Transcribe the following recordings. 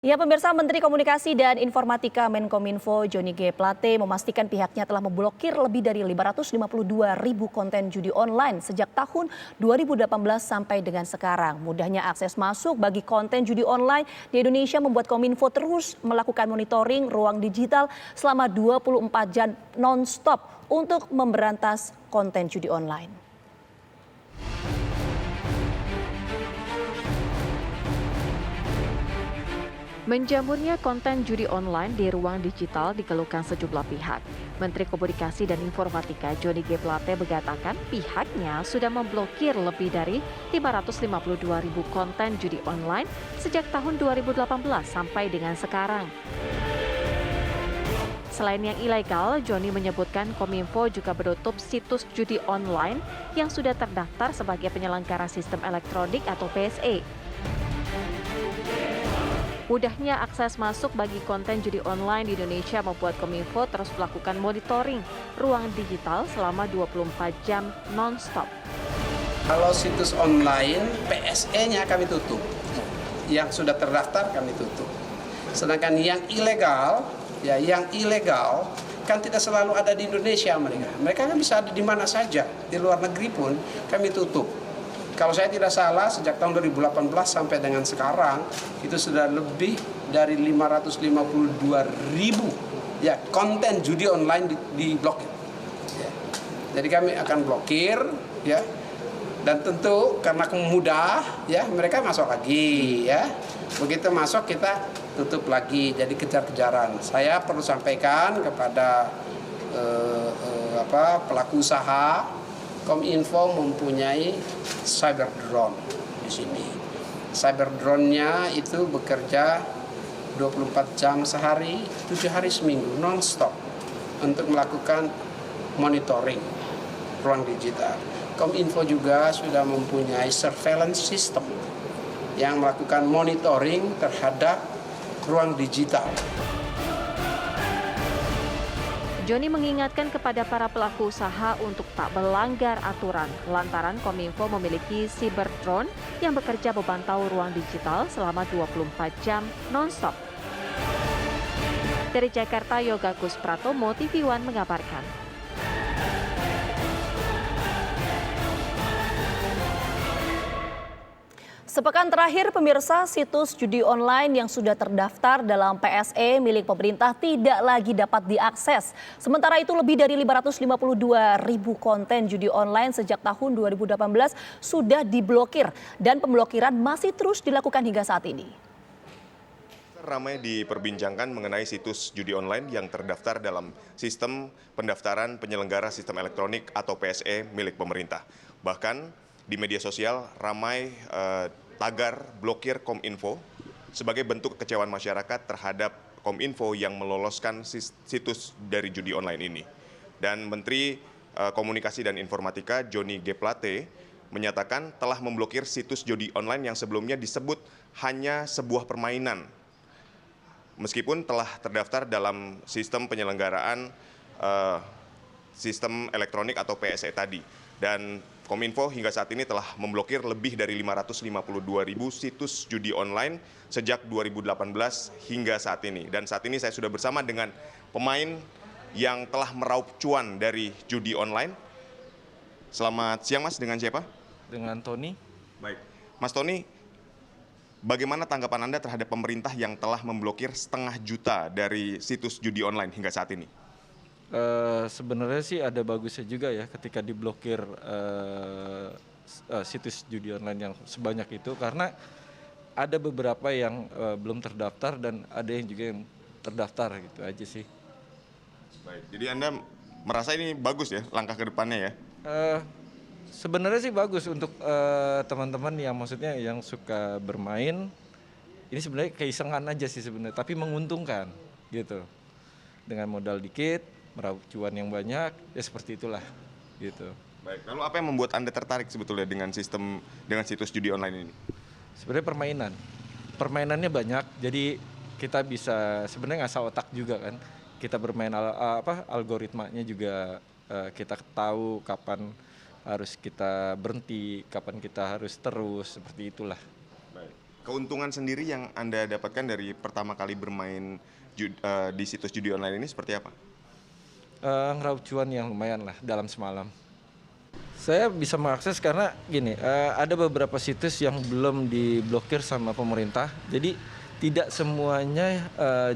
Ya, pemirsa, Menteri Komunikasi dan Informatika Menkominfo Johnny G. Plate memastikan pihaknya telah memblokir lebih dari 552 ribu konten judi online sejak tahun 2018 sampai dengan sekarang. Mudahnya akses masuk bagi konten judi online di Indonesia membuat Kominfo terus melakukan monitoring ruang digital selama 24 jam non-stop untuk memberantas konten judi online. Menjamurnya konten judi online di ruang digital dikeluhkan sejumlah pihak. Menteri Komunikasi dan Informatika Johnny G. Plate mengatakan pihaknya sudah memblokir lebih dari 552 ribu konten judi online sejak tahun 2018 sampai dengan sekarang. Selain yang ilegal, Johnny menyebutkan Kominfo juga menutup situs judi online yang sudah terdaftar sebagai penyelenggara sistem elektronik atau PSE. Mudahnya akses masuk bagi konten judi online di Indonesia membuat Kominfo terus melakukan monitoring ruang digital selama 24 jam non-stop. Kalau situs online, PSE-nya kami tutup. Yang sudah terdaftar kami tutup. Sedangkan yang ilegal kan tidak selalu ada di Indonesia mereka. Mereka kan bisa ada di mana saja, di luar negeri pun kami tutup. Kalau saya tidak salah, sejak tahun 2018 sampai dengan sekarang, itu sudah lebih dari 552 ribu ya, konten judi online diblokir. Ya. Jadi kami akan blokir, ya, dan tentu karena mudah, ya, mereka masuk lagi, ya. Begitu masuk kita tutup lagi, jadi kejar-kejaran. Saya perlu sampaikan kepada pelaku usaha. Kominfo mempunyai cyber drone di sini. Cyber drone-nya itu bekerja 24 jam sehari, 7 hari seminggu, non-stop untuk melakukan monitoring ruang digital. Kominfo juga sudah mempunyai surveillance system yang melakukan monitoring terhadap ruang digital. Johnny mengingatkan kepada para pelaku usaha untuk tak melanggar aturan lantaran Kominfo memiliki cyber drone yang bekerja memantau ruang digital selama 24 jam non-stop. Dari Jakarta, Yoga Gus Pratomo, TV One mengabarkan. Sepekan terakhir, pemirsa, situs judi online yang sudah terdaftar dalam PSE milik pemerintah tidak lagi dapat diakses. Sementara itu lebih dari 552 ribu konten judi online sejak tahun 2018 sudah diblokir dan pemblokiran masih terus dilakukan hingga saat ini. Ramai diperbincangkan mengenai situs judi online yang terdaftar dalam sistem pendaftaran penyelenggara sistem elektronik atau PSE milik pemerintah. Bahkan di media sosial ramai tagar blokir Kominfo sebagai bentuk kekecewaan masyarakat terhadap Kominfo yang meloloskan situs dari judi online ini. Dan Menteri Komunikasi dan Informatika Johnny G. Plate menyatakan telah memblokir situs judi online yang sebelumnya disebut hanya sebuah permainan, meskipun telah terdaftar dalam sistem penyelenggaraan sistem elektronik atau PSE tadi. Dan Kominfo hingga saat ini telah memblokir lebih dari 552 ribu situs judi online sejak 2018 hingga saat ini. Dan saat ini saya sudah bersama dengan pemain yang telah meraup cuan dari judi online. Selamat siang, Mas. Dengan siapa? Dengan Tony. Baik. Mas Tony, bagaimana tanggapan Anda terhadap pemerintah yang telah memblokir 500 juta dari situs judi online hingga saat ini? Sebenarnya sih ada bagusnya juga ya ketika diblokir situs judi online yang sebanyak itu, karena ada beberapa yang belum terdaftar dan ada yang juga yang terdaftar, gitu aja sih. Baik, jadi Anda merasa ini bagus ya langkah ke depannya ya? Sebenarnya sih bagus untuk teman-teman yang maksudnya yang suka bermain. Ini sebenarnya keisengan aja sih sebenarnya, tapi menguntungkan gitu. Dengan modal dikit, meraup cuan yang banyak, ya seperti itulah gitu. Baik, lalu apa yang membuat Anda tertarik sebetulnya dengan situs judi online ini? Sebenarnya permainannya banyak, jadi kita bisa sebenarnya ngasah otak juga kan. Kita bermain algoritmanya juga, kita tahu kapan harus kita berhenti, kapan kita harus terus, seperti itulah. Baik. Keuntungan sendiri yang Anda dapatkan dari pertama kali bermain di situs judi online ini seperti apa? Ngeraup cuan yang lumayan lah dalam semalam. Saya bisa mengakses karena gini, ada beberapa situs yang belum diblokir sama pemerintah. Jadi tidak semuanya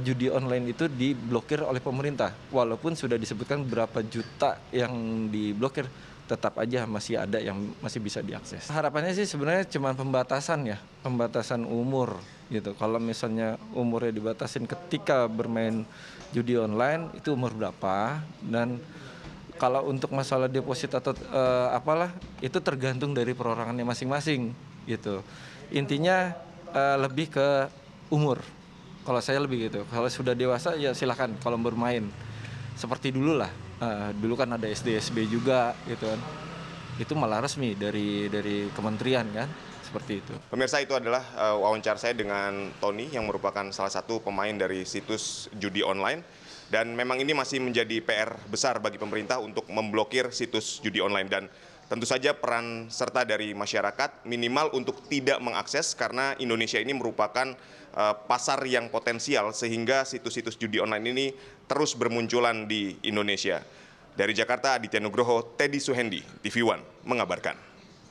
judi online itu diblokir oleh pemerintah. Walaupun sudah disebutkan berapa juta yang diblokir, tetap aja masih ada yang masih bisa diakses. Harapannya sih sebenarnya cuma pembatasan ya, pembatasan umur gitu. Kalau misalnya umurnya dibatasin ketika bermain judi online itu umur berapa, dan kalau untuk masalah deposit atau apalah itu tergantung dari perorangannya masing-masing gitu. Intinya lebih ke umur. Kalau saya lebih gitu. Kalau sudah dewasa ya silakan kalau bermain. Seperti dulu lah. Dulu kan ada SD-SB juga gitu kan. Itu malah resmi dari kementerian kan. Seperti itu. Pemirsa, itu adalah wawancara saya dengan Tony yang merupakan salah satu pemain dari situs judi online. Dan memang ini masih menjadi PR besar bagi pemerintah untuk memblokir situs judi online. Dan tentu saja peran serta dari masyarakat minimal untuk tidak mengakses karena Indonesia ini merupakan pasar yang potensial sehingga situs-situs judi online ini terus bermunculan di Indonesia. Dari Jakarta, Aditya Nugroho, Teddy Suhendi, TV One mengabarkan.